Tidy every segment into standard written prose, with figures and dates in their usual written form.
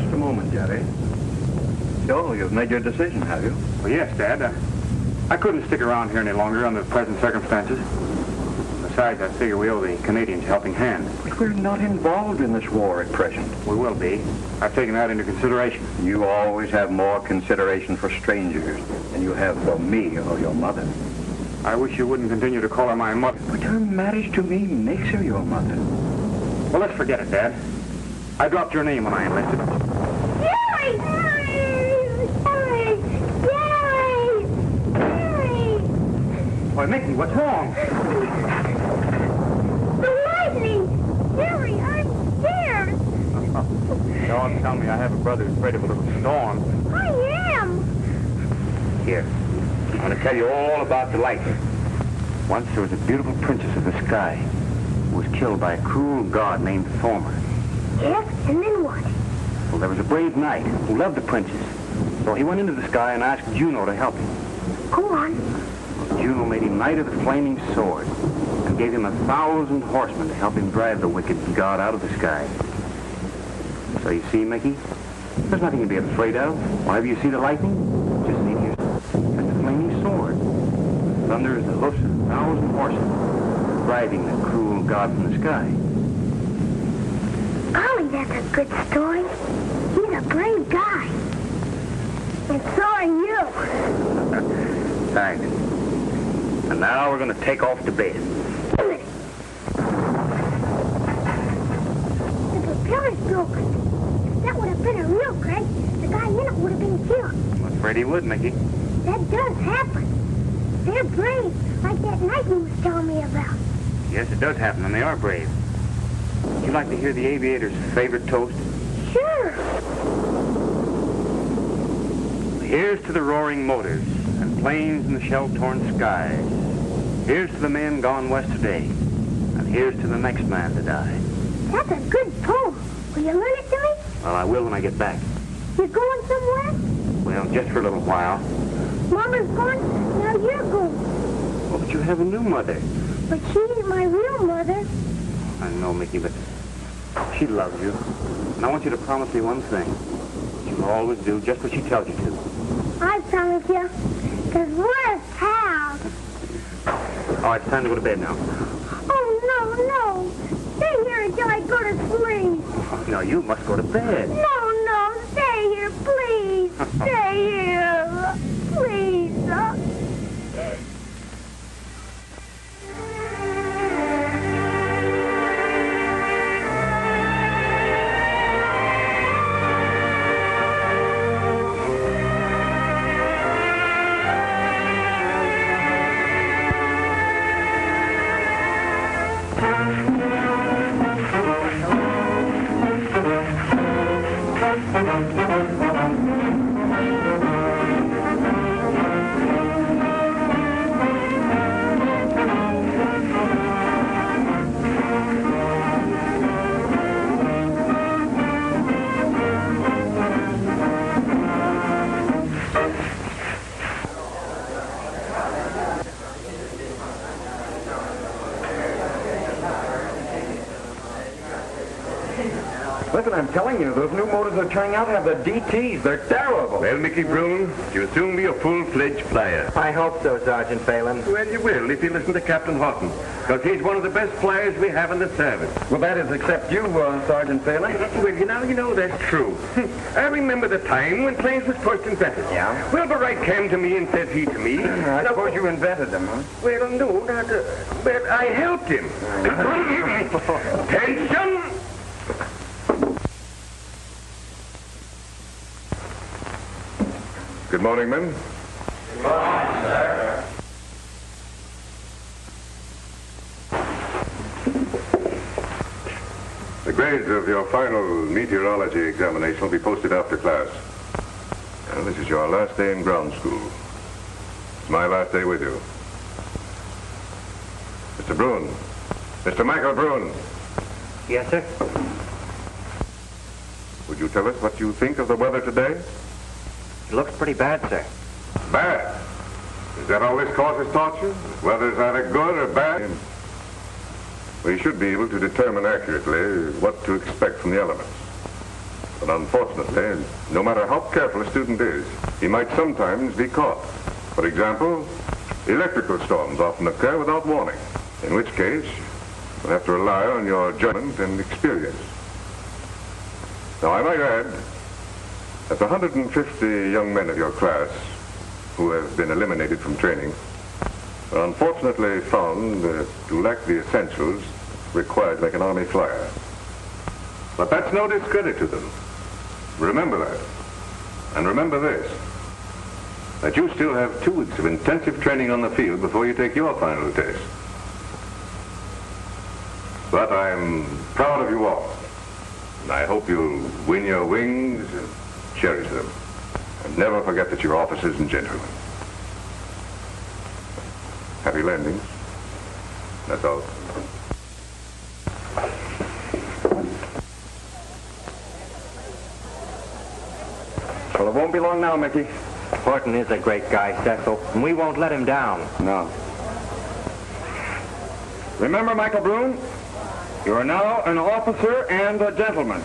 Just a moment, Jerry. So, you've made your decision, have you? Well, yes, Dad. I couldn't stick around here any longer under the present circumstances. Besides, I figure we owe the Canadians a helping hand. But we're not involved in this war at present. We will be. I've taken that into consideration. You always have more consideration for strangers than you have for me or your mother. I wish you wouldn't continue to call her my mother. But her marriage to me makes her your mother. Well, let's forget it, Dad. I dropped your name when I enlisted. Jerry! Jerry! Jerry! Jerry! Why, Mickey, what's wrong? The lightning! Jerry, I'm scared! Don't tell me I have a brother who's afraid of a little storm. I am! Here, I'm going to tell you all about the lightning. Once there was a beautiful princess of the sky who was killed by a cruel god named Thormer. Yes, and then what? Well, there was a brave knight who loved the princess. So he went into the sky and asked Juno to help him. Go on. Juno made him knight of the flaming sword and gave him 1,000 horsemen to help him drive the wicked god out of the sky. So you see, Mickey, there's nothing to be afraid of. Whenever you see the lightning, just see yourself as the flaming sword. Thunder is the hoofs of 1,000 horsemen driving the cruel god from the sky. Golly, that's a good story. He's a brave guy. And so are you. Thanks. And now we're going to take off to bed. Wait a minute. The propeller's broken. If that would have been a real crash, the guy in it would have been killed. I'm afraid he would, Mickey. That does happen. They're brave, like that knight you was telling me about. Yes, it does happen, and they are brave. Would you like to hear the aviator's favorite toast? Sure. Here's to the roaring motors and planes in the shell-torn skies. Here's to the men gone west today, and here's to the next man to die. That's a good poem. Will you learn it to me? Well, I will when I get back. You're going somewhere? Well, just for a little while. Mama's gone, now you're going. Well, but you have a new mother. But she ain't my real mother. I know, Mickey, but she loves you. And I want you to promise me one thing. You'll always do just what she tells you to. I promise you, because we're pals. All right, it's time to go to bed now. Oh, no. Stay here until I go to sleep. No, you must go to bed. No, stay here, please. Stay here. Please. Listen, I'm telling you, those new motors they're trying out have the DTs. They're terrible. Well, Mickey Broun, you'll soon be a full-fledged flyer. I hope so, Sergeant Phelan. Well, you will if you listen to Captain Houghton, because he's one of the best flyers we have in the service. Well, that is except you, Sergeant Phelan. Well, you know, that's true. I remember the time when planes was first invented. Yeah? Well, the right came to me and says he to me. I suppose you invented them, huh? Well, no, but I helped him. Attention! Good morning, men. Good morning, sir. The grades of your final meteorology examination will be posted after class. And this is your last day in ground school. It's my last day with you. Mr. Broun. Mr. Michael Broun. Yes, sir? Would you tell us what you think of the weather today? It looks pretty bad, sir. Bad? Is that all this causes torture? Whether it's either good or bad? We should be able to determine accurately what to expect from the elements. But unfortunately, no matter how careful a student is, he might sometimes be caught. For example, electrical storms often occur without warning, in which case you'll have to rely on your judgment and experience. Now, I might add that the 150 young men of your class who have been eliminated from training are unfortunately found to lack the essentials required to make an Army flyer. But that's no discredit to them. Remember that. And remember this, that you still have 2 weeks of intensive training on the field before you take your final test. But I'm proud of you all. And I hope you'll win your wings and cherish them. And never forget that you're officers and gentlemen. Happy landings. That's all. Well, it won't be long now, Mickey. Paton is a great guy, Cecil, and we won't let him down. No. Remember, Michael Broun, you are now an officer and a gentleman.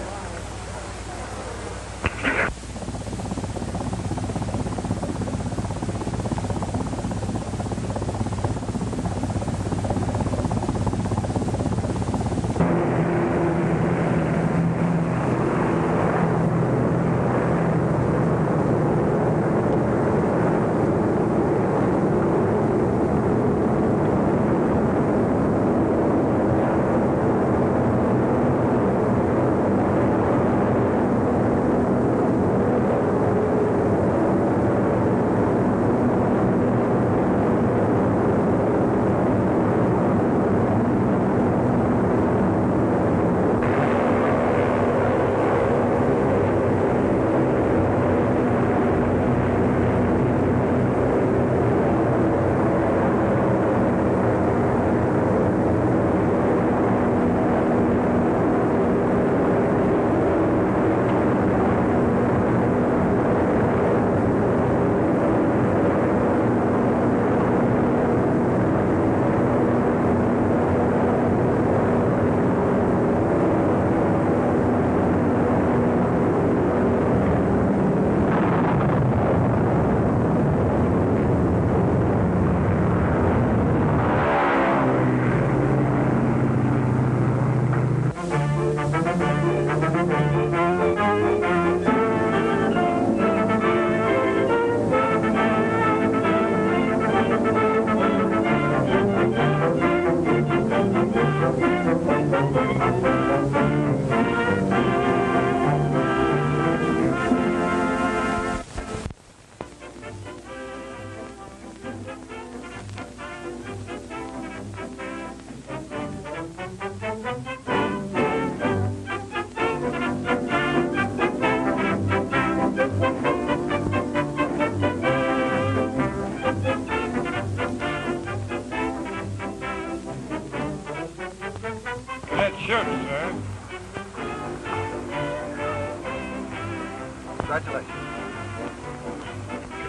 Congratulations.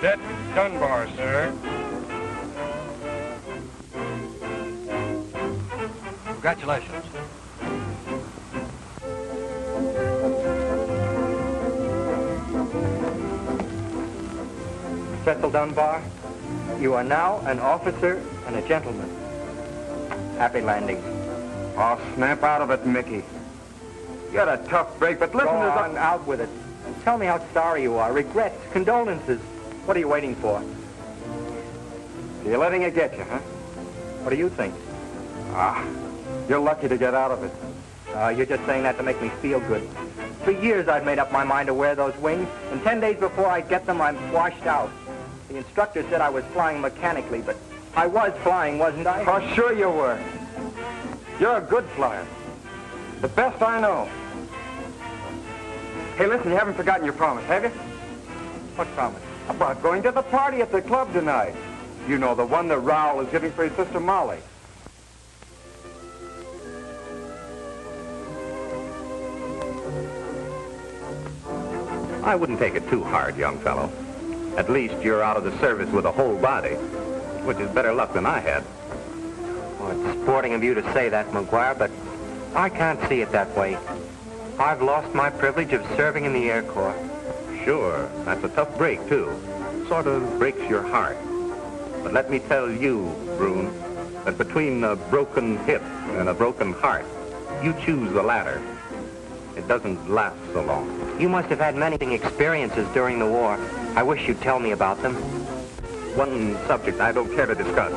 Cadet Dunbar, sir. Congratulations. Cecil Dunbar, you are now an officer and a gentleman. Happy landing. Oh, snap out of it, Mickey. You had a tough break, but listen Go to on, out with it. Tell me how sorry you are. Regrets, condolences. What are you waiting for? You're letting it get you, huh? What do you think? You're lucky to get out of it. You're just saying that to make me feel good. For years I've made up my mind to wear those wings, and 10 days before I get them, I'm washed out. The instructor said I was flying mechanically, but I was flying, wasn't I? Oh, sure you were. You're a good flyer. The best I know. Hey, listen, you haven't forgotten your promise, have you? What promise? About going to the party at the club tonight. You know, the one that Raoul is giving for his sister Molly. I wouldn't take it too hard, young fellow. At least you're out of the service with a whole body, which is better luck than I had. Well, it's sporting of you to say that, McGuire, but I can't see it that way. I've lost my privilege of serving in the Air Corps. Sure, that's a tough break, too. Sort of breaks your heart. But let me tell you, Broun, that between a broken hip and a broken heart, you choose the latter. It doesn't last so long. You must have had many experiences during the war. I wish you'd tell me about them. One subject I don't care to discuss.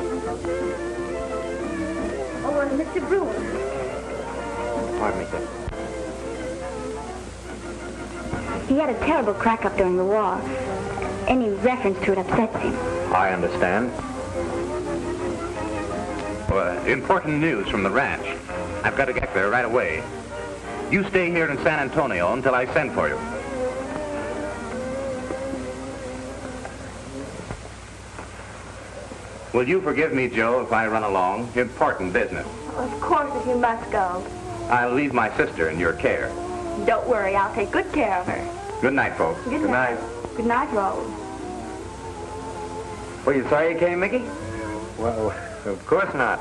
Oh, Mr. Broun. Pardon me, sir. He had a terrible crack-up during the war. Any reference to it upsets him. I understand. Well, important news from the ranch. I've got to get there right away. You stay here in San Antonio until I send for you. Will you forgive me, Joe, if I run along? Important business. Of course, if you must go. I'll leave my sister in your care. Don't worry, I'll take good care of her. Good night, folks. Good night. Good night, Raoul. Well, you sorry you came, Mickey? Well, of course not.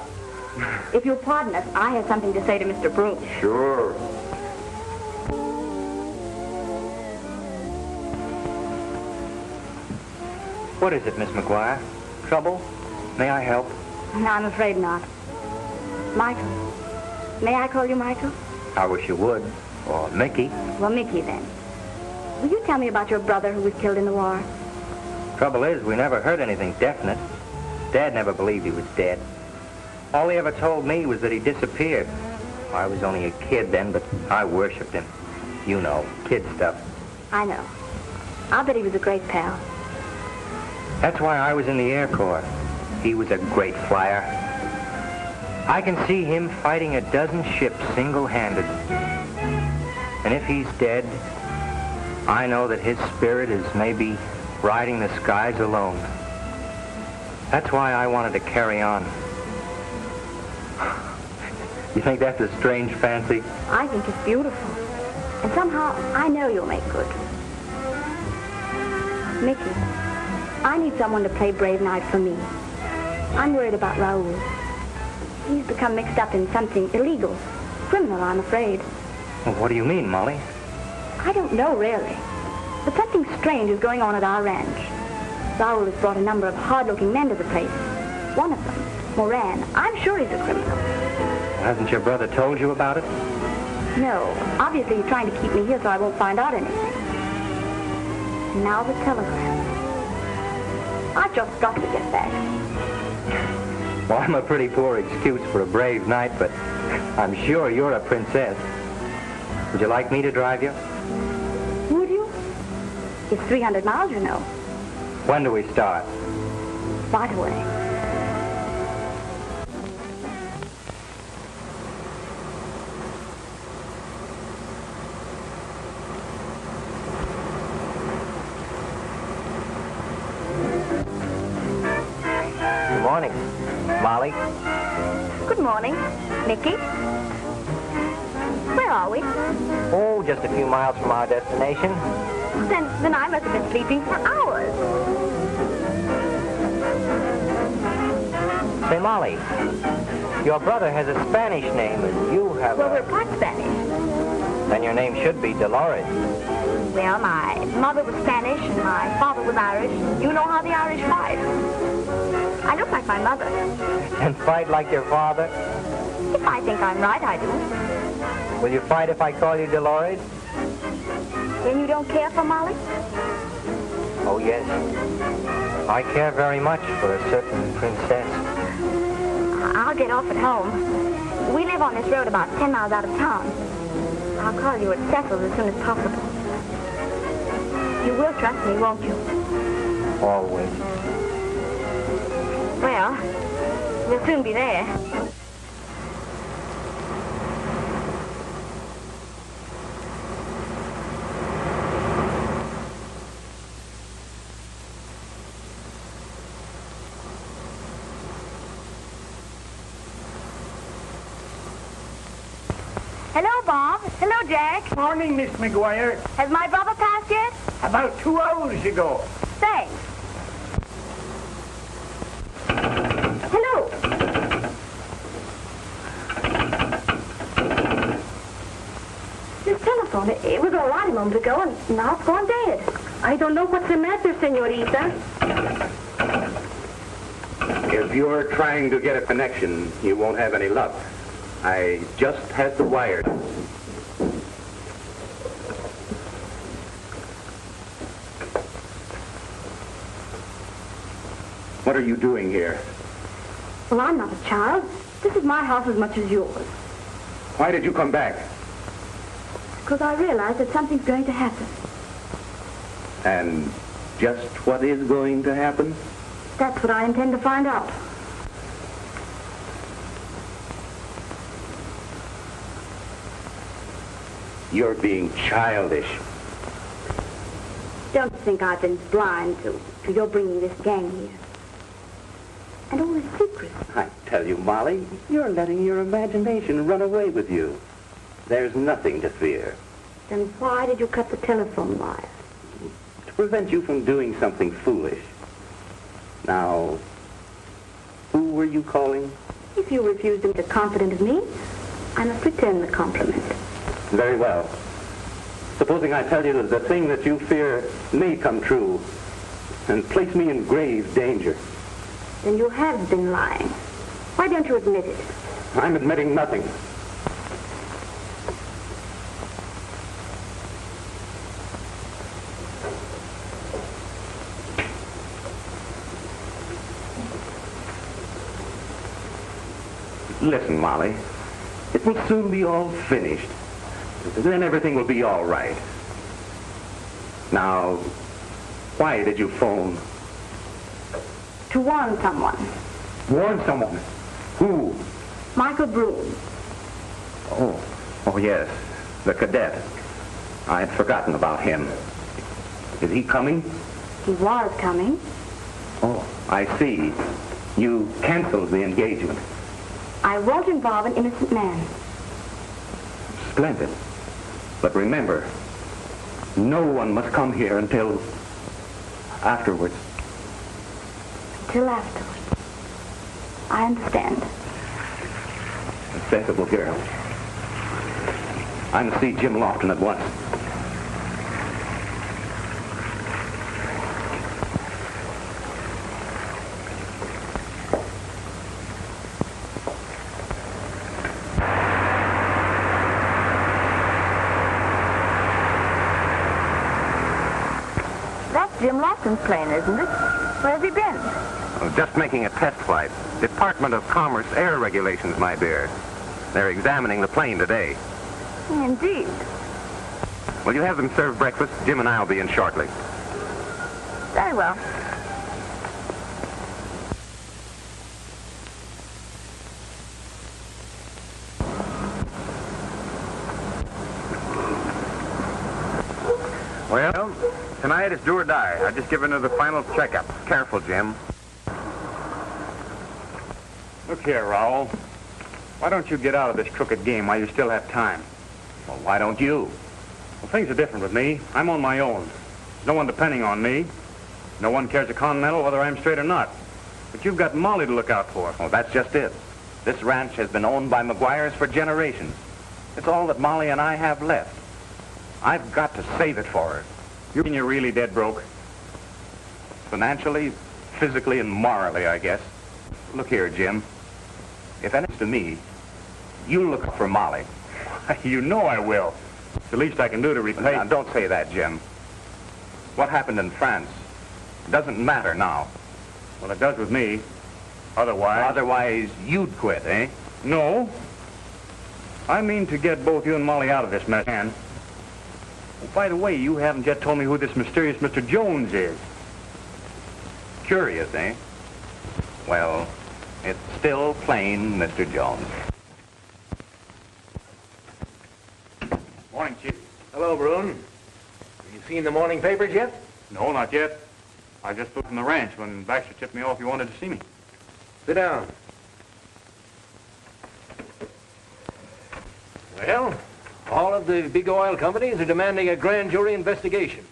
If you'll pardon us, I have something to say to Mr. Broun. Sure. What is it, Miss McGuire? Trouble? May I help? No, I'm afraid not. Michael. May I call you Michael? I wish you would. Or Mickey. Well, Mickey, then. Will you tell me about your brother who was killed in the war? Trouble is, we never heard anything definite. Dad never believed he was dead. All he ever told me was that he disappeared. I was only a kid then, but I worshipped him. You know, kid stuff. I know. I'll bet he was a great pal. That's why I was in the Air Corps. He was a great flyer. I can see him fighting a dozen ships single-handed. And if he's dead, I know that his spirit is maybe riding the skies alone. That's why I wanted to carry on. You think that's a strange fancy? I think it's beautiful. And somehow, I know you'll make good. Mickey, I need someone to play Brave Knight for me. I'm worried about Raoul. He's become mixed up in something illegal. Criminal, I'm afraid. Well, what do you mean, Molly? I don't know, really. But something strange is going on at our ranch. Raoul has brought a number of hard-looking men to the place. One of them, Moran, I'm sure he's a criminal. Hasn't your brother told you about it? No. Obviously, he's trying to keep me here so I won't find out anything. And now the telegram. I've just got to get back. Well, I'm a pretty poor excuse for a brave knight, but I'm sure you're a princess. Would you like me to drive you? Would you? It's 300 miles, you know. When do we start? Right away. Good morning, Molly. Good morning, Mickey. Where are we? Oh, just a few miles from our destination. Then I must have been sleeping for hours. Say, Molly, your brother has a Spanish name, and you have Well, we're part Spanish. Then your name should be Dolores. Well, my mother was Spanish and my father was Irish. You know how the Irish fight. I look like my mother. And fight like your father? If I think I'm right, I do. Will you fight if I call you Dolores? Then you don't care for Molly? Oh, yes. I care very much for a certain princess. I'll get off at home. We live on this road about 10 miles out of town. I'll call you at Cecil's as soon as possible. You will trust me, won't you? Always. Well, we'll soon be there. Hello, Bob. Hello, Jack. Morning, Miss McGuire. Has my brother passed yet? About 2 hours ago. Thanks. Hello. This telephone. telephone. It was all right a moment ago, and now it's gone dead. I don't know what's the matter, senorita. If you're trying to get a connection, you won't have any luck. I just had the wire. What are you doing here? Well, I'm not a child. This is my house as much as yours. Why did you come back? Because I realized that something's going to happen. And just what is going to happen? That's what I intend to find out. You're being childish. Don't think I've been blind to your bringing this gang here. And all this secret. I tell you, Molly, you're letting your imagination run away with you. There's nothing to fear. Then why did you cut the telephone wire? To prevent you from doing something foolish. Now, who were you calling? If you refuse to be confident of me, I must return the compliment. Very well. Supposing I tell you that the thing that you fear may come true and place me in grave danger. Then you have been lying. Why don't you admit it? I'm admitting nothing. Listen, Molly. It will soon be all finished. Then everything will be all right. Now, why did you phone? To warn someone. Warn someone? Who? Michael Broun. Oh yes, the cadet. I had forgotten about him. Is he coming? He was coming. Oh, I see. You canceled the engagement. I won't involve an innocent man. Splendid. But remember, no one must come here until afterwards. Till afterwards. I understand. A sensible girl. I must see Jim Lofton at once. That's Jim Lofton's plane, isn't it? Where's he been? Just making a test flight. Department of Commerce Air Regulations, my dear. They're examining the plane today. Indeed. Will you have them serve breakfast? Jim and I will be in shortly. Very well. Well, tonight it's do or die. I've just given her the final checkup. Careful, Jim. Look here, Raoul. Why don't you get out of this crooked game while you still have time? Well, why don't you? Well, things are different with me. I'm on my own. There's no one depending on me. No one cares a continental whether I'm straight or not. But you've got Molly to look out for. Oh, that's just it. This ranch has been owned by McGuires for generations. It's all that Molly and I have left. I've got to save it for her. You mean you're really dead broke? Financially, physically, and morally, I guess. Look here, Jim. If anything's to me, you look for Molly. You know I will. It's the least I can do to repay... Now, don't say that, Jim. What happened in France doesn't matter now. Well, it does with me. Otherwise... Otherwise, you'd quit, eh? No. I mean to get both you and Molly out of this mess. And, oh, by the way, you haven't yet told me who this mysterious Mr. Jones is. Curious, eh? Well, it's still plain Mr. Jones. Morning, Chief. Hello, Broun. Have you seen the morning papers yet? No, not yet. I just flew from the ranch when Baxter tipped me off you wanted to see me. Sit down. Well, all of the big oil companies are demanding a grand jury investigation.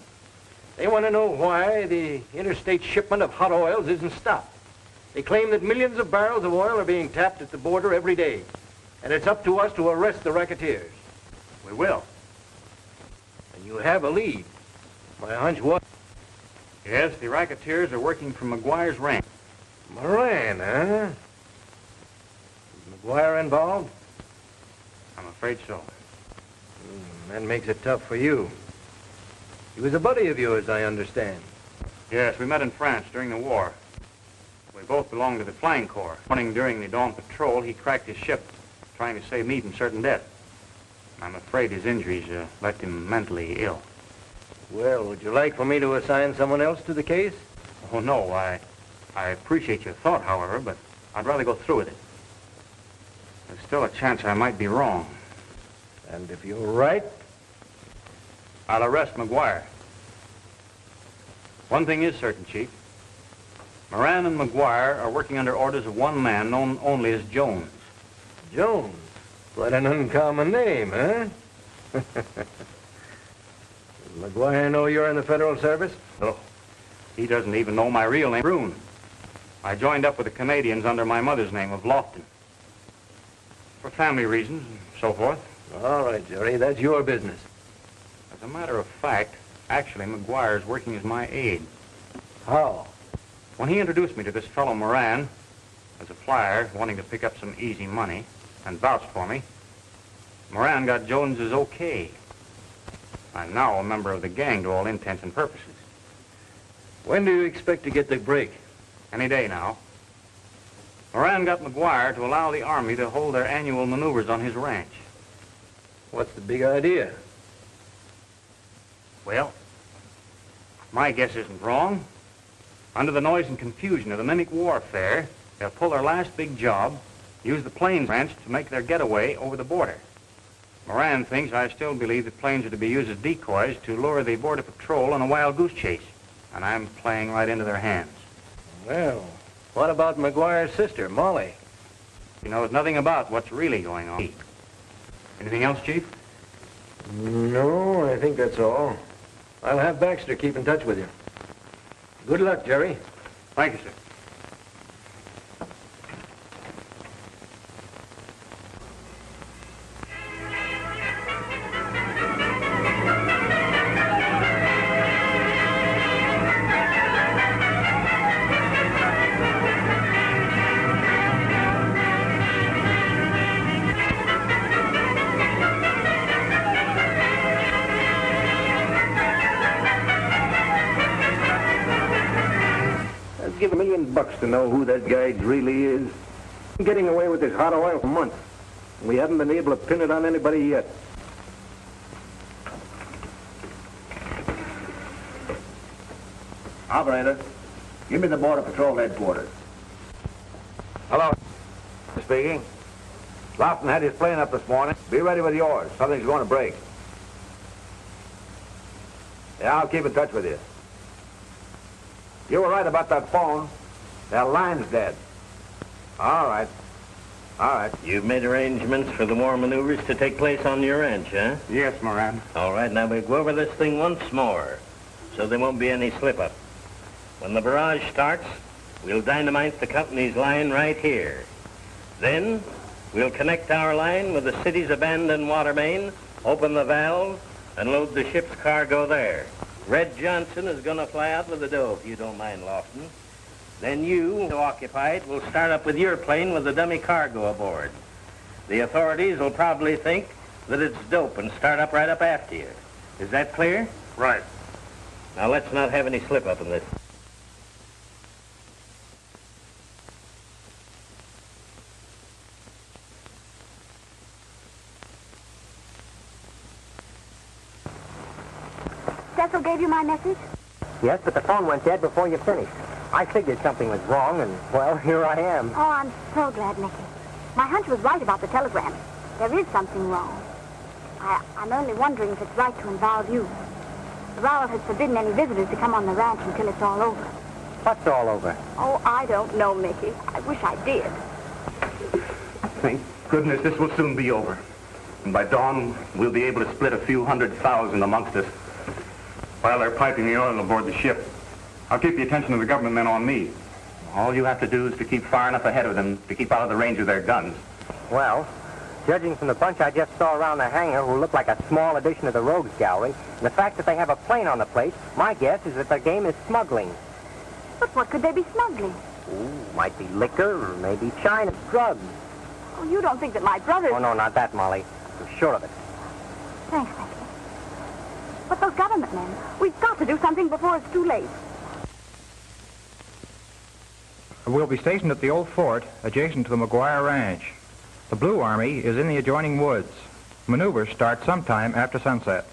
They want to know why the interstate shipment of hot oils isn't stopped. They claim that millions of barrels of oil are being tapped at the border every day, and it's up to us to arrest the racketeers. We will. You have a lead. My hunch was... Yes, the racketeers are working from McGuire's ranch. Moran, huh? Is McGuire involved? I'm afraid so. That makes it tough for you. He was a buddy of yours, I understand. Yes, we met in France during the war. We both belonged to the Flying Corps. Morning during the dawn patrol, he cracked his ship, trying to save me from certain death. I'm afraid his injuries left him mentally ill. Well, would you like for me to assign someone else to the case? Oh, no, I appreciate your thought, however, but I'd rather go through with it. There's still a chance I might be wrong. And if you're right? I'll arrest McGuire. One thing is certain, Chief. Moran and McGuire are working under orders of one man known only as Jones. Jones? Quite an uncommon name, huh? Does McGuire know you're in the Federal Service? No. He doesn't even know my real name, Broun. I joined up with the Canadians under my mother's name of Lofton. For family reasons and so forth. All right, Jerry, that's your business. As a matter of fact, actually, McGuire's working as my aide. How? When he introduced me to this fellow Moran, as a flyer wanting to pick up some easy money, and vouched for me, Moran got Jones's okay. I'm now a member of the gang to all intents and purposes. When do you expect to get the break? Any day now. Moran got McGuire to allow the Army to hold their annual maneuvers on his ranch. What's the big idea? Well, my guess isn't wrong. Under the noise and confusion of the mimic warfare, they'll pull their last big job, use the planes ranch to make their getaway over the border. Moran thinks I still believe the planes are to be used as decoys to lure the border patrol on a wild goose chase, and I'm playing right into their hands. Well, what about McGuire's sister, Molly? She knows nothing about what's really going on. Anything else, Chief? No, I think that's all. I'll have Baxter keep in touch with you. Good luck, Jerry. Thank you, sir. Give $1 million to know who that guy really is. He's getting away with this hot oil for months. We haven't been able to pin it on anybody yet. Operator, give me the Border Patrol headquarters. Hello. Speaking. Lofton had his plane up this morning. Be ready with yours. Something's going to break. Yeah, I'll keep in touch with you. You were right about that phone. That line's dead. All right. All right. You've made arrangements for the war maneuvers to take place on your ranch, huh? Yes, Moran. All right, now we'll go over this thing once more, so there won't be any slip-up. When the barrage starts, we'll dynamite the company's line right here. Then, we'll connect our line with the city's abandoned water main, open the valve, and load the ship's cargo there. Red Johnson is going to fly out with the dough, if you don't mind, Lofton. Then you, to occupy it, will start up with your plane with the dummy cargo aboard. The authorities will probably think that it's dope and start up right up after you. Is that clear? Right. Now, let's not have any slip-up in this. Cecil gave you my message? Yes, but the phone went dead before you finished. I figured something was wrong, and, well, here I am. Oh, I'm so glad, Mickey. My hunch was right about the telegram. There is something wrong. I'm only wondering if it's right to involve you. Raoul has forbidden any visitors to come on the ranch until it's all over. What's all over? Oh, I don't know, Mickey. I wish I did. Thank goodness this will soon be over. And by dawn, we'll be able to split a few 100,000 amongst us while they're piping the oil aboard the ship. I'll keep the attention of the government men on me. All you have to do is to keep far enough ahead of them to keep out of the range of their guns. Well, Judging from the bunch I just saw around the hangar who look like a small addition to the rogues gallery, and the fact that they have a plane on the place, my guess is that their game is smuggling. But what could they be smuggling? Ooh, might be liquor, or maybe China, drugs. Oh, you don't think that my brothers... Oh, no, not that, Molly. I'm sure of it. Thanks, Mickey. But those government men, we've got to do something before it's too late. We'll be stationed at the old fort adjacent to the McGuire Ranch. The Blue Army is in the adjoining woods. Maneuvers start sometime after sunset.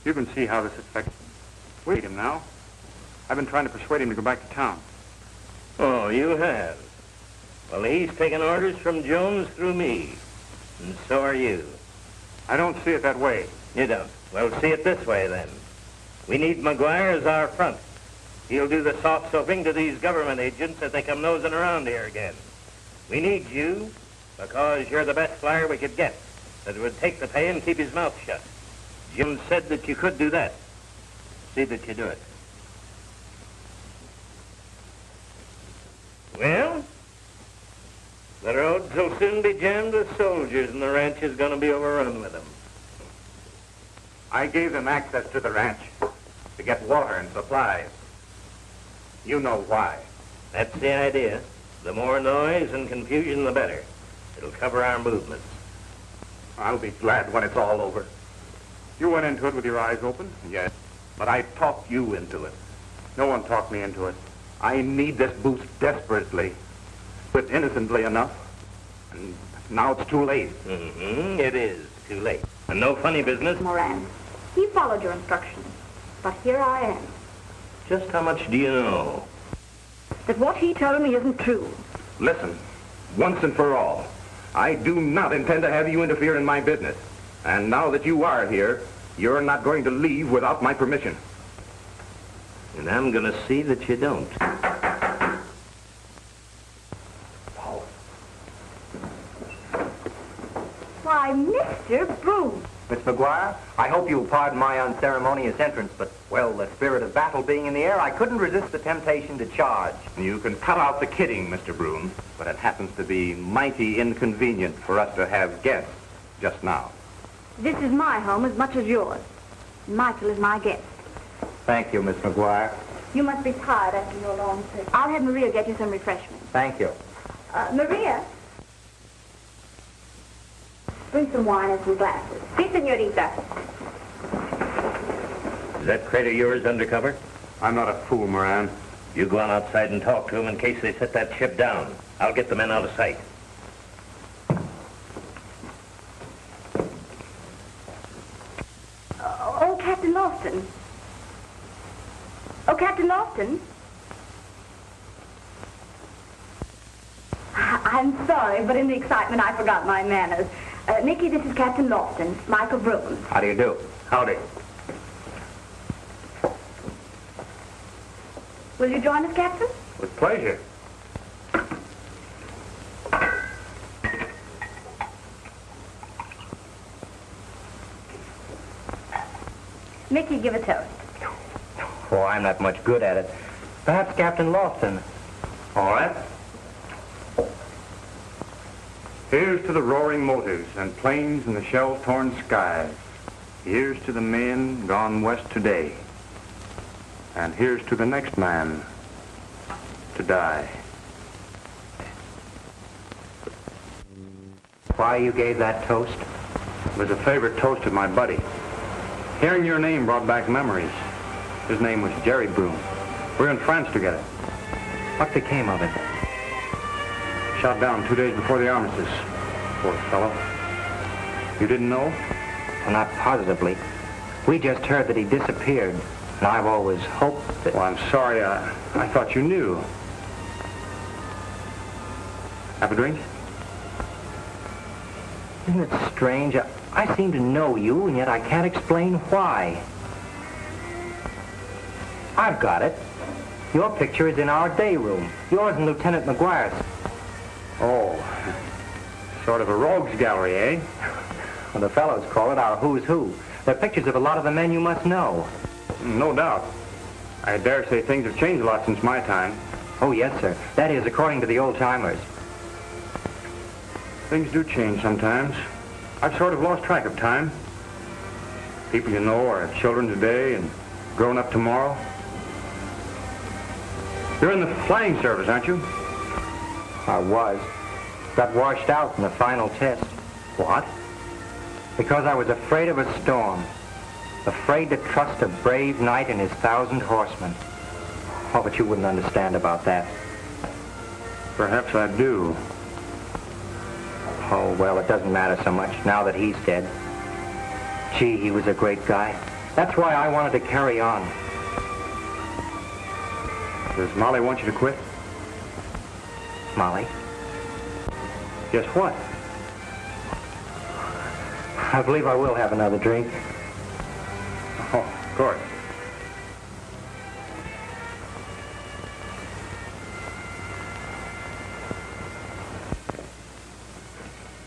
You can see how this affects... Wait him now. I've been trying to persuade him to go back to town. Oh, you have? Well, he's taken orders from Jones through me. And so are you. I don't see it that way. You don't? Well, see it this way, then. We need McGuire as our front. He'll do the soft soaping to these government agents as they come nosing around here again. We need you because you're the best flyer we could get that would take the pay and keep his mouth shut. Jim said that you could do that. See that you do it. Well, the roads will soon be jammed with soldiers, and the ranch is going to be overrun with them. I gave them access to the ranch to get water and supplies. You know why. That's the idea. The more noise and confusion, the better. It'll cover our movements. I'll be glad when it's all over. You went into it with your eyes open? Yes. But I talked you into it. No one talked me into it. I need this boost desperately, but innocently enough. And now it's too late. Mm-hmm. It is too late. And no funny business. Moran, he followed your instructions. But here I am. Just how much do you know? That what he told me isn't true. Listen, once and for all, I do not intend to have you interfere in my business. And now that you are here, you're not going to leave without my permission. And I'm going to see that you don't. Why, Mr. Broun. Miss McGuire, I hope you'll pardon my unceremonious entrance, but, well, the spirit of battle being in the air, I couldn't resist the temptation to charge. You can cut out the kidding, Mr. Broun, but it happens to be mighty inconvenient for us to have guests just now. This is my home as much as yours. Michael is my guest. Thank you, Miss McGuire. You must be tired after your long trip. I'll have Maria get you some refreshments. Thank you. Maria? Bring some wine and some glasses. Si, senorita. Is that crate of yours undercover? I'm not a fool, Moran. You go on outside and talk to them in case they set that ship down. I'll get the men out of sight. Oh, Captain Lawson. Oh, Captain Lawson. I'm sorry, but in the excitement I forgot my manners. Nicky, this is Captain Lawson, Michael Broun. How do you do? Howdy. Will you join us, Captain? With pleasure. Mickey, give a toast. Oh, I'm not much good at it. Perhaps Captain Lawson. All right. Here's to the roaring motors and planes in the shell-torn skies. Here's to the men gone west today. And here's to the next man to die. Why you gave that toast? It was a favorite toast of my buddy. Hearing your name brought back memories. His name was Jerry Broun. We're in France together. What became of him? Shot down 2 days before the armistice. Poor fellow. You didn't know? Well, not positively. We just heard that he disappeared. And I've always hoped that... Well, I'm sorry. I thought you knew. Have a drink? Isn't it strange? I seem to know you, and yet I can't explain why. I've got it. Your picture is in our day room. Yours and Lieutenant McGuire's. Oh, sort of a rogues gallery, eh? Well, the fellows call it our who's who. They're pictures of a lot of the men you must know. No doubt. I dare say things have changed a lot since my time. Oh, yes, sir. That is, according to the old-timers. Things do change sometimes. I've sort of lost track of time. People you know are children today and grown up tomorrow. You're in the flying service, aren't you? I was. Got washed out in the final test. What? Because I was afraid of a storm. Afraid to trust a brave knight and his 1,000 horsemen. Oh, but you wouldn't understand about that. Perhaps I do. Oh, well, it doesn't matter so much now that he's dead. Gee, he was a great guy. That's why I wanted to carry on. Does Molly want you to quit? Molly? Guess what? I believe I will have another drink. Oh, of course.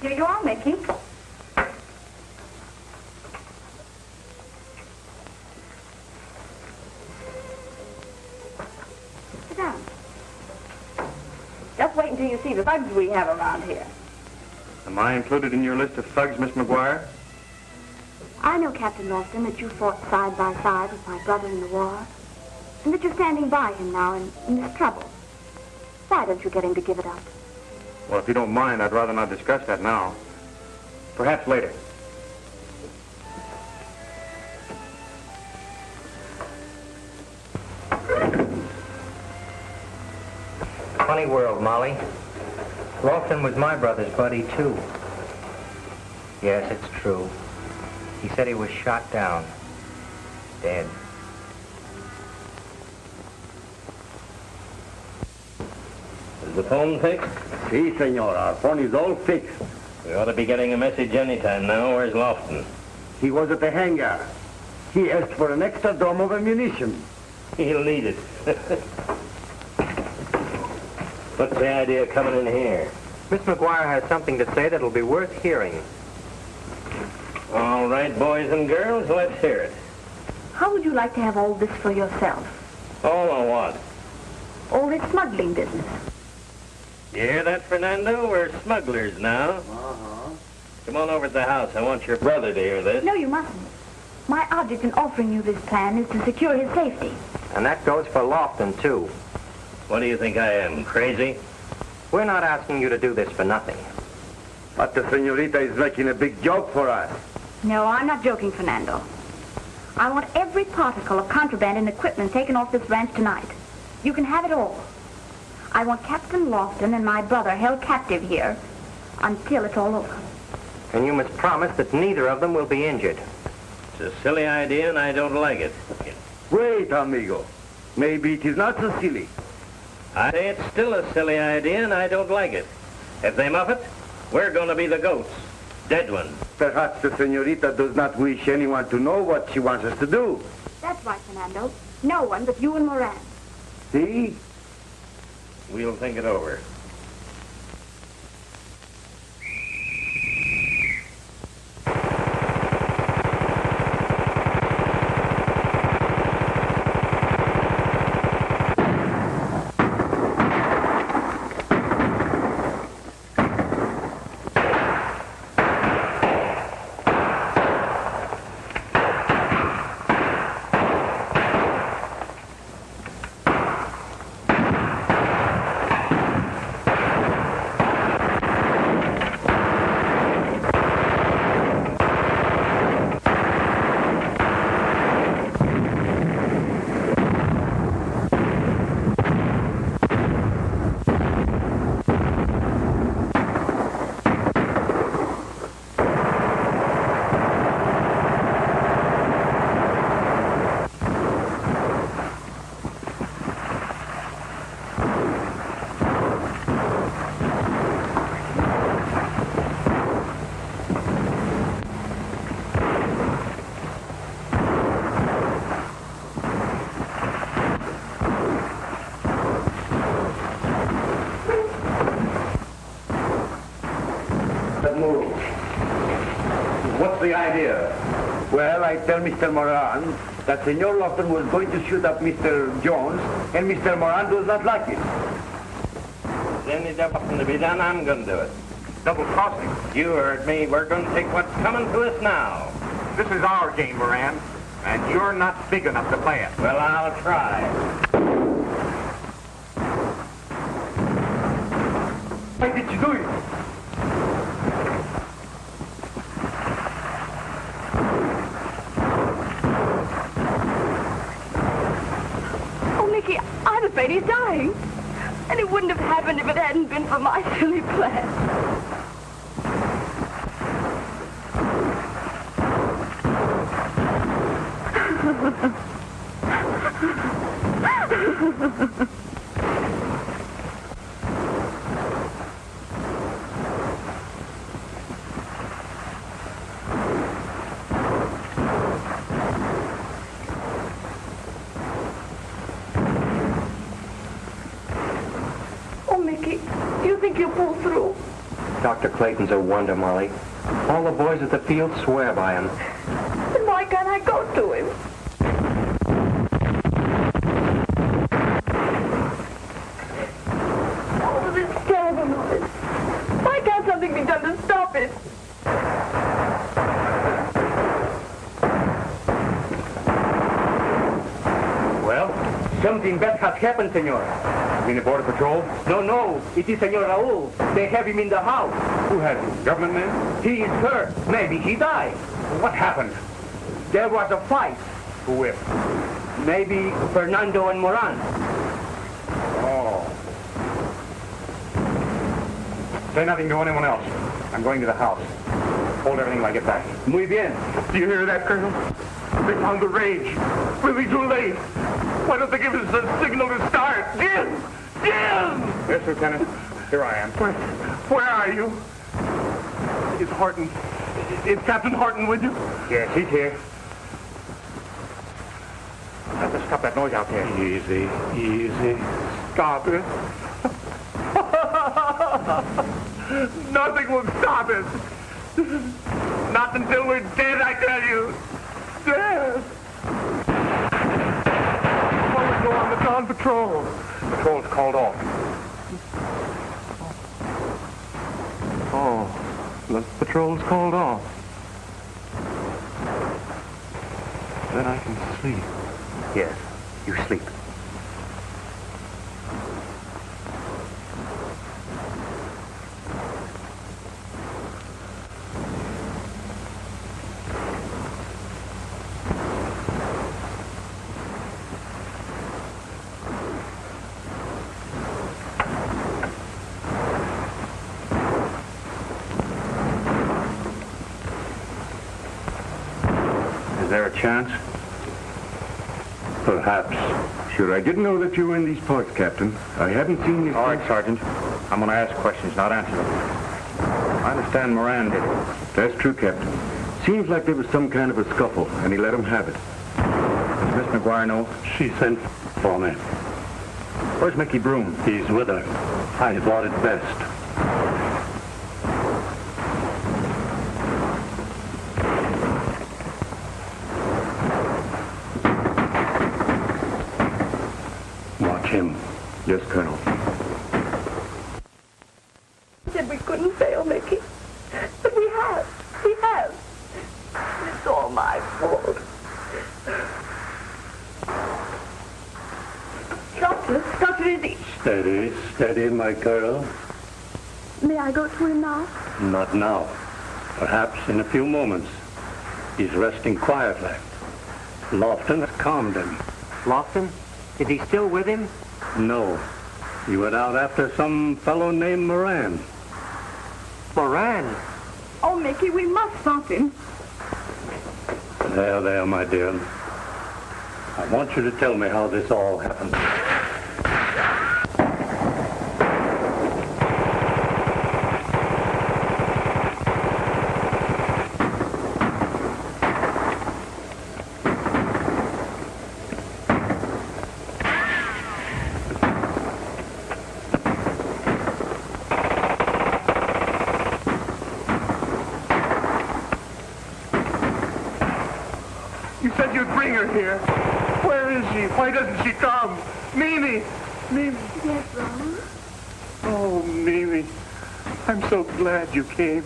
Here you are, Mickey. Sit down. Just wait until you see the thugs we have around here. Am I included in your list of thugs, Miss McGuire? I know, Captain Lawson, that you fought side by side with my brother in the war, and that you're standing by him now in this trouble. Why don't you get him to give it up? Well, if you don't mind, I'd rather not discuss that now. Perhaps later. Funny world, Molly. Lofton was my brother's buddy, too. Yes, it's true. He said he was shot down. Dead. Is the phone fixed? Si, senor. Our phone is all fixed. We ought to be getting a message any time now. Where's Lofton? He was at the hangar. He asked for an extra drum of ammunition. He'll need it. What's the idea of coming in here? Miss McGuire has something to say that'll be worth hearing. All right, boys and girls, let's hear it. How would you like to have all this for yourself? All on what? All this smuggling business. You hear that, Fernando? We're smugglers now. Uh-huh. Come on over to the house. I want your brother to hear this. No, you mustn't. My object in offering you this plan is to secure his safety. And that goes for Lofton, too. What do you think I am, crazy? We're not asking you to do this for nothing. But the senorita is making a big joke for us. No, I'm not joking, Fernando. I want every particle of contraband and equipment taken off this ranch tonight. You can have it all. I want Captain Lofton and my brother held captive here until it's all over. And you must promise that neither of them will be injured. It's a silly idea, and I don't like it. Wait, amigo. Maybe it is not so silly. I say it's still a silly idea, and I don't like it. If they muff it, we're going to be the goats. Dead ones. Perhaps the senorita does not wish anyone to know what she wants us to do. That's right, Fernando. No one but you and Moran. See? We'll think it over. Well, I tell Mr. Moran that Senor Lofton was going to shoot up Mr. Jones, and Mr. Moran does not like it. If there's any double to be done, I'm going to do it. Double crossing. You heard me. We're going to take what's coming to us now. This is our game, Moran, and you're not big enough to play it. Well, I'll try. Why did you do it? Oh, Mickey, I'm afraid he's dying. And it wouldn't have happened if it hadn't been for my silly plan. Oh, Mickey, do you think you'll pull through? Dr. Clayton's a wonder, Molly. All the boys at the field swear by him. Then why can't I go to him? Oh, this terrible noise. Why can't something be done to stop it? Well, something bad has happened, Senor. You mean the Border Patrol? No. It is Senor Raoul. They have him in the house. Who has him? Government man? He is hurt. Maybe he died. What happened? There was a fight. Who with? Maybe Fernando and Moran. Oh. Say nothing to anyone else. I'm going to the house. Hold everything till I get back. Muy bien. Do you hear that, Colonel? They found the range. We'll be too late. Why don't they give us a signal to start? Jim! Yes, Lieutenant. Here I am. Where are you? Is Horton... Is Captain Horton with you? Yes, he's here. Have to stop that noise out there. Easy. Stop it. Nothing will stop us. Not until we're dead, I tell you. Dead. Well, we go on the dawn patrol. Patrol's called off. Oh, the patrol's called off. Then I can sleep. Yes, you sleep. Is there a chance? Perhaps. Sure, I didn't know that you were in these parts, Captain. I hadn't seen you. All right, Sergeant. I'm going to ask questions, not answer them. I understand Moran did it. That's true, Captain. Seems like there was some kind of a scuffle, and he let him have it. Does Miss McGuire know? She sent for me. Where's Mickey Broom? He's with her. I thought it best. Him. Yes, Colonel. Said we couldn't fail, Mickey. But we have. We have. It's all my fault. Doctor, is he? Steady, my girl. May I go to him now? Not now. Perhaps in a few moments. He's resting quietly. Lofton has calmed him. Lofton? Is he still with him? No. He went out after some fellow named Moran. Moran? Oh, Mickey, we must stop him. There, my dear. I want you to tell me how this all happened. here. Where is she? Why doesn't she come? Mimi! Mimi! Yes, Raoul? Oh, Mimi. I'm so glad you came.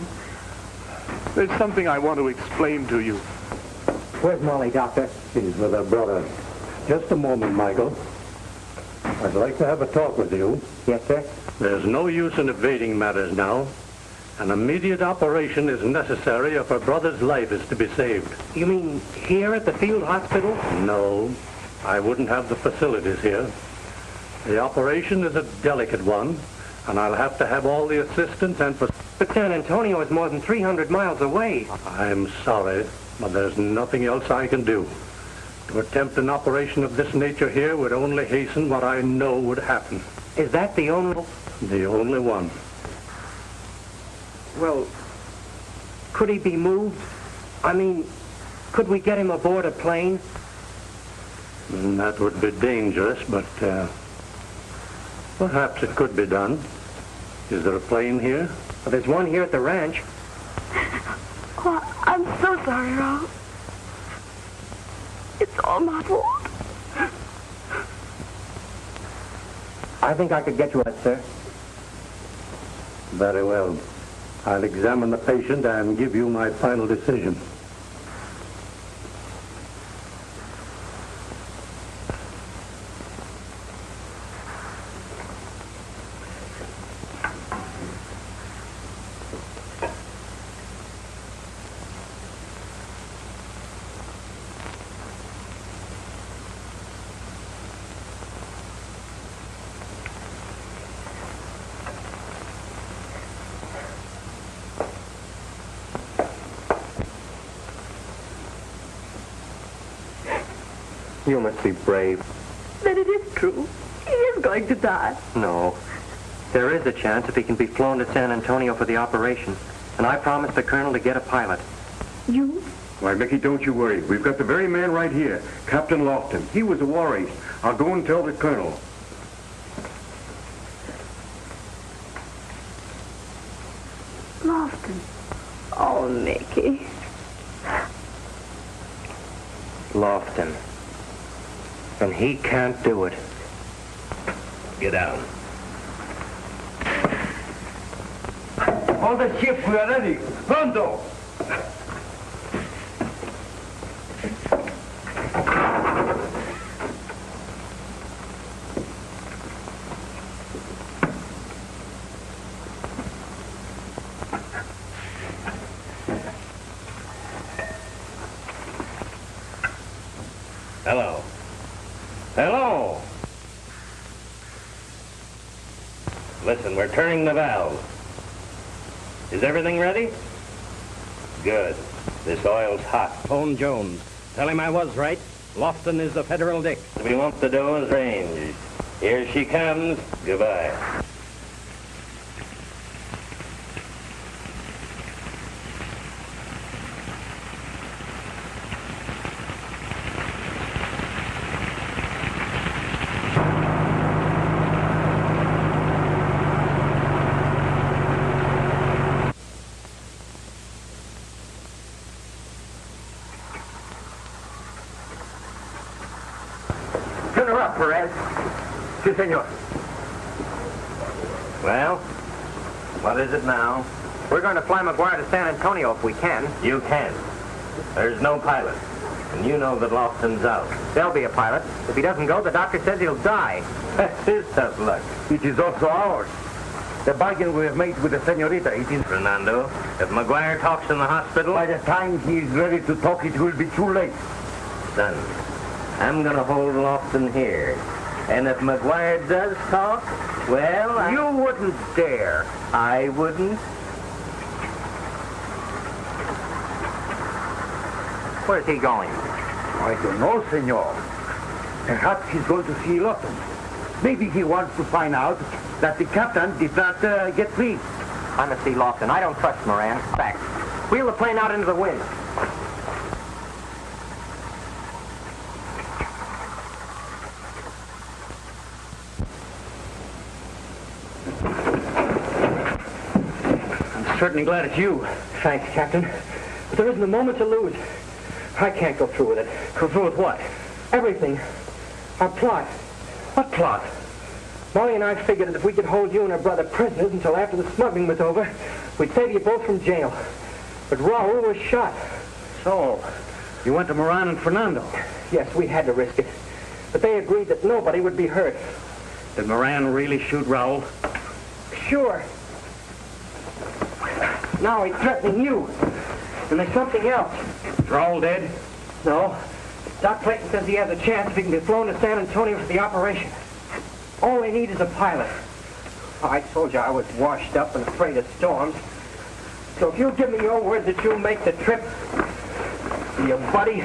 There's something I want to explain to you. Where's Molly, Doctor? She's with her brother. Just a moment, Michael. I'd like to have a talk with you. Yes, sir? There's no use in evading matters now. An immediate operation is necessary if her brother's life is to be saved. You mean here at the field hospital? No, I wouldn't have the facilities here. The operation is a delicate one, and I'll have to have all the assistance and... But San Antonio is more than 300 miles away. I'm sorry, but there's nothing else I can do. To attempt an operation of this nature here would only hasten what I know would happen. Is that the only... The only one. Well, could he be moved? I mean, could we get him aboard a plane? That would be dangerous, but perhaps it could be done. Is there a plane here? Well, there's one here at the ranch. Oh, I'm so sorry, Raoul. It's all my fault. I think I could get you a sir. Very well. I'll examine the patient and give you my final decision. You must be brave. Then it is true. He is going to die. No. There is a chance if he can be flown to San Antonio for the operation. And I promised the colonel to get a pilot. You? Why, Mickey, don't you worry. We've got the very man right here, Captain Lofton. He was a war ace. I'll go and tell the colonel. Lofton. Oh, Mickey. Lofton. And he can't do it. Get down. All the ship, we are ready. Pronto! Hello. Hello! Listen, we're turning the valve. Is everything ready? Good. This oil's hot. Phone Jones. Tell him I was right. Lofton is the Federal Dick. We want the doe's range. Here she comes. Goodbye. Turn her up, Perez. Si, senor. Well, what is it now? We're going to fly McGuire to San Antonio if we can. You can't. There's no pilot. And you know that Lofton's out. There'll be a pilot. If he doesn't go, the doctor says he'll die. That's his tough luck. It is also ours. The bargain we have made with the senorita, it is... Fernando, if McGuire talks in the hospital... By the time he is ready to talk, it will be too late. Son, I'm going to hold Lofton here. And if McGuire does talk, well, You wouldn't dare. I wouldn't. Where's he going? I don't know, senor. Perhaps he's going to see Lofton. Maybe he wants to find out that the captain did not get free. I must see Lofton. I don't trust Moran. Back. Wheel the plane out into the wind. I'm certainly glad it's you. Thanks, Captain. But there isn't a moment to lose. I can't go through with it. Go through with what? Everything. Our plot. What plot? Molly and I figured that if we could hold you and her brother prisoners until after the smuggling was over, we'd save you both from jail. But Raoul was shot. So, you went to Moran and Fernando? Yes, we had to risk it. But they agreed that nobody would be hurt. Did Moran really shoot Raoul? Sure. Now he's threatening you. And there's something else. Is Raoul dead? No. Doc Clayton says he has a chance if he can be flown to San Antonio for the operation. All they need is a pilot. I told you I was washed up and afraid of storms. So if you'll give me your word that you'll make the trip, you buddy,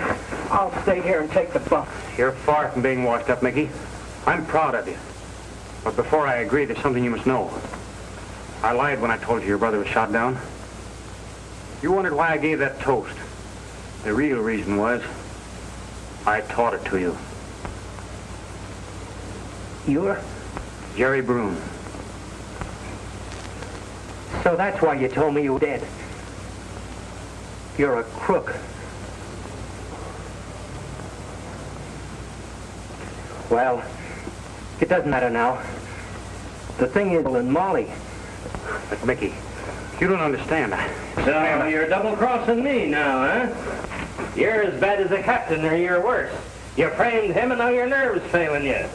I'll stay here and take the bump. You're far from being washed up, Mickey. I'm proud of you. But before I agree, there's something you must know. I lied when I told you your brother was shot down. You wondered why I gave that toast. The real reason was I taught it to you. You're? Jerry Broun. So that's why you told me you were dead. You're a crook. Well, it doesn't matter now. The thing is, and Molly. But Mickey, you don't understand. So you're double-crossing me now, huh? You're as bad as the captain, or you're worse. You framed him, and now your nerves failing you.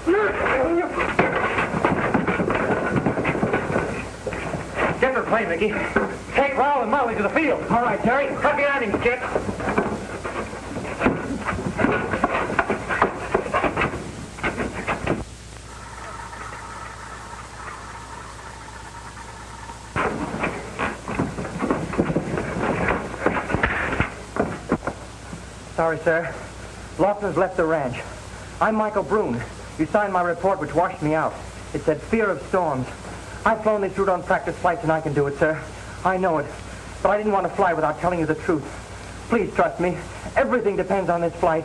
Different play, Mickey. Take Raoul and Molly to the field. All right, Terry. Cut behind him, kid. Sorry, sir. Lofton's left the ranch. I'm Michael Broun. You signed my report, which washed me out. It said fear of storms. I've flown this route on practice flights, and I can do it, sir. I know it. But I didn't want to fly without telling you the truth. Please trust me. Everything depends on this flight.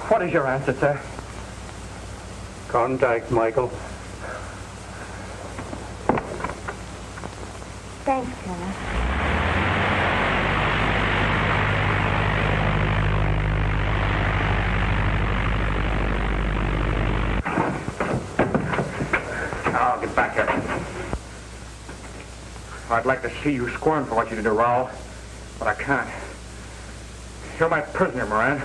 What is your answer, sir? Contact, Michael. Thanks, Colonel. I'll get back here. I'd like to see you squirm for what you did to Raoul, but I can't. You're my prisoner, Moran.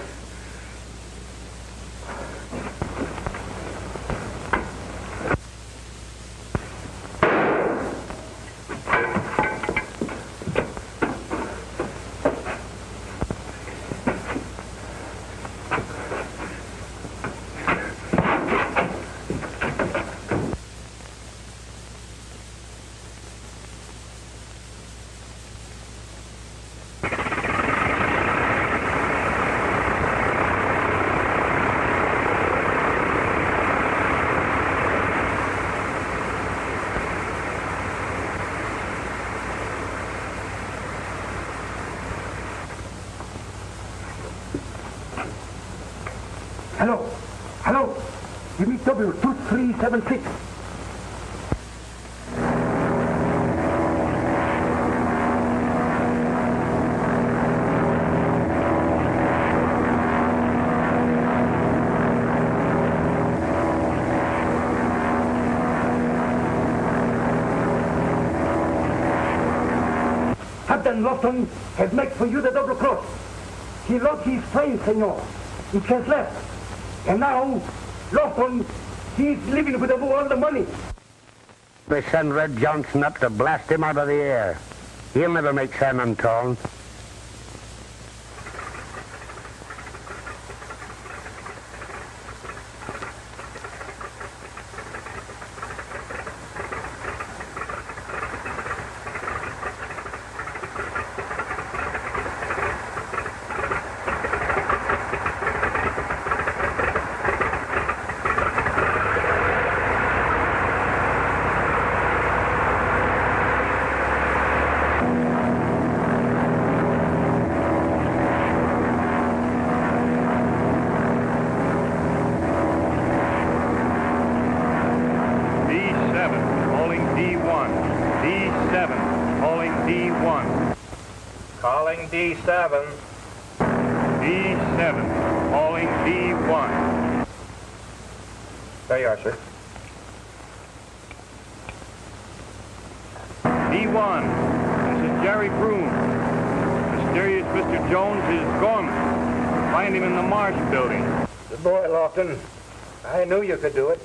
Hello. Hello. Give me W2376. Captain Lofton has made for you the double cross. He lost his friend, senor. He has left. And now, Lofton, he's living with all the money. They send Red Johnson up to blast him out of the air. He'll never make San Antone. D7. D7, Calling D1. There you are, sir. D1, this is Jerry Broun. Mysterious Mr. Jones is gone. Find him in the Marsh building. Good boy, Lofton. I knew you could do it.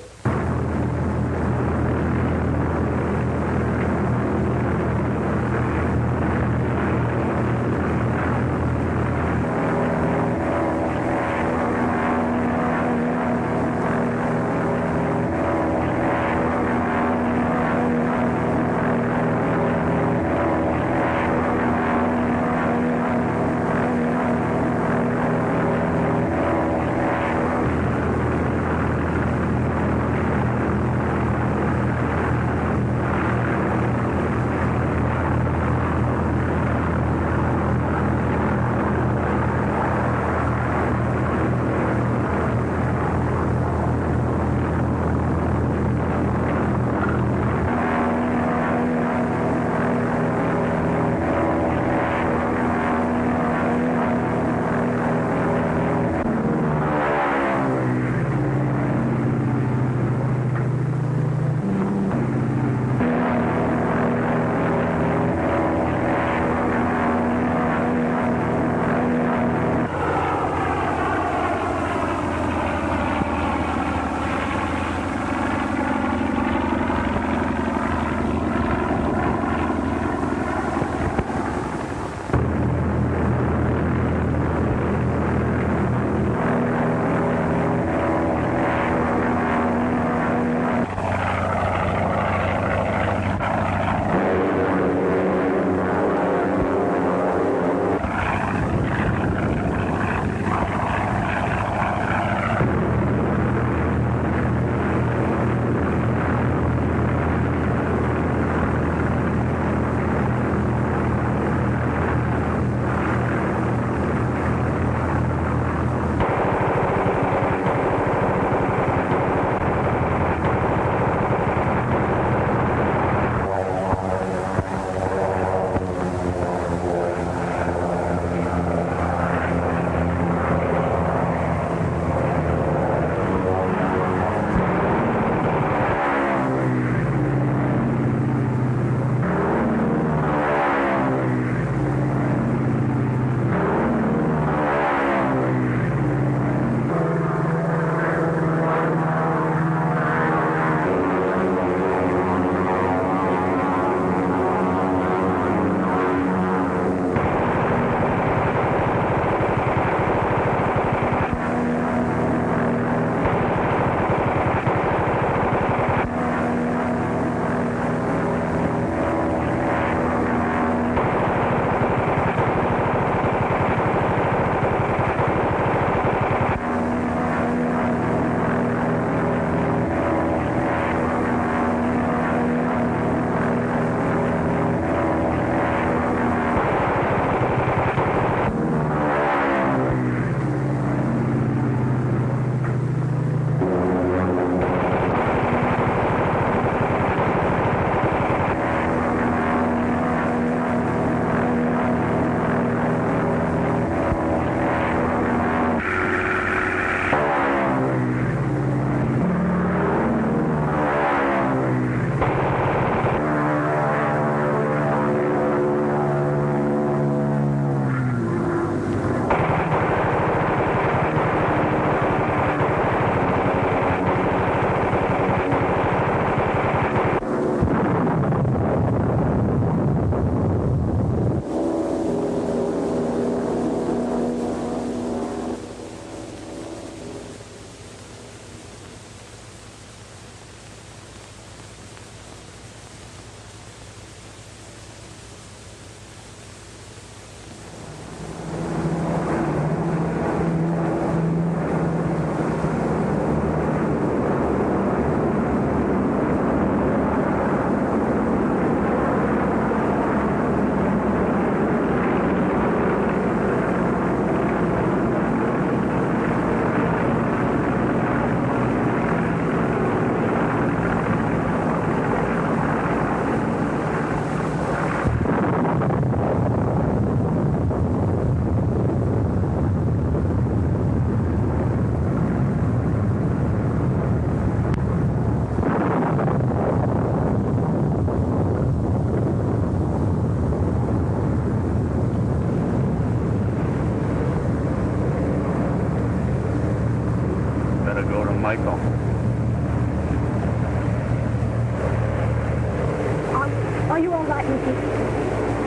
you all right, Mickey?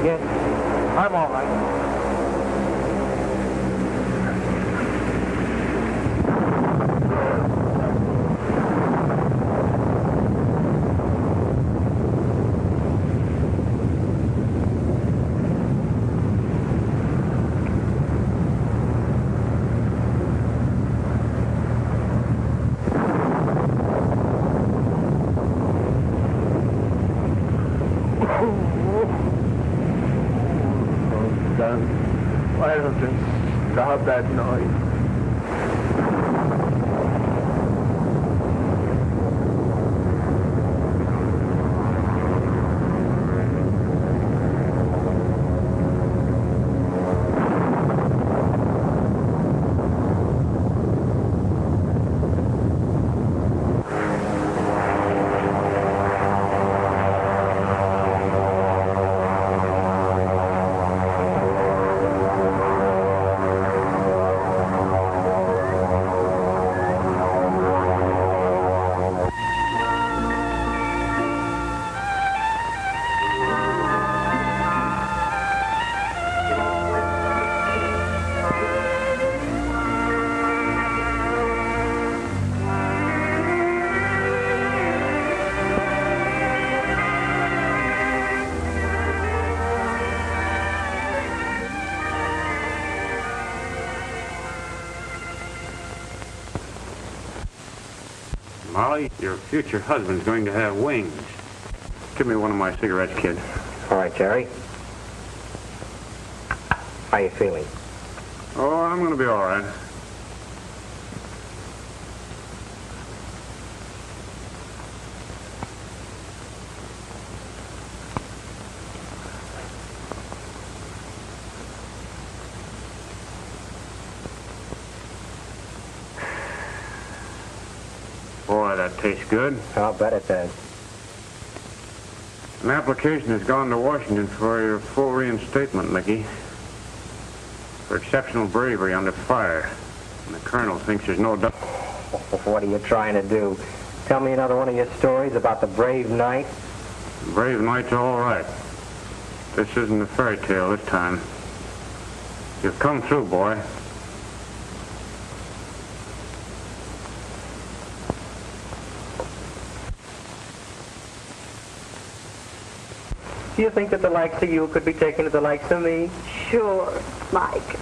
Yes, I'm all right. Why don't they stop that noise? Molly, your future husband's going to have wings. Give me one of my cigarettes, kid. All right, Jerry. How you feeling? Oh, I'm going to be all right. Boy, that tastes good. I'll bet it does. An application has gone to Washington for your full reinstatement, Mickey. For exceptional bravery under fire. And the colonel thinks there's no doubt. What are you trying to do? Tell me another one of your stories about the brave knight? The brave knight's all right. This isn't a fairy tale this time. You've come through, boy. Do you think that the likes of you could be taken to the likes of me? Sure, Mike.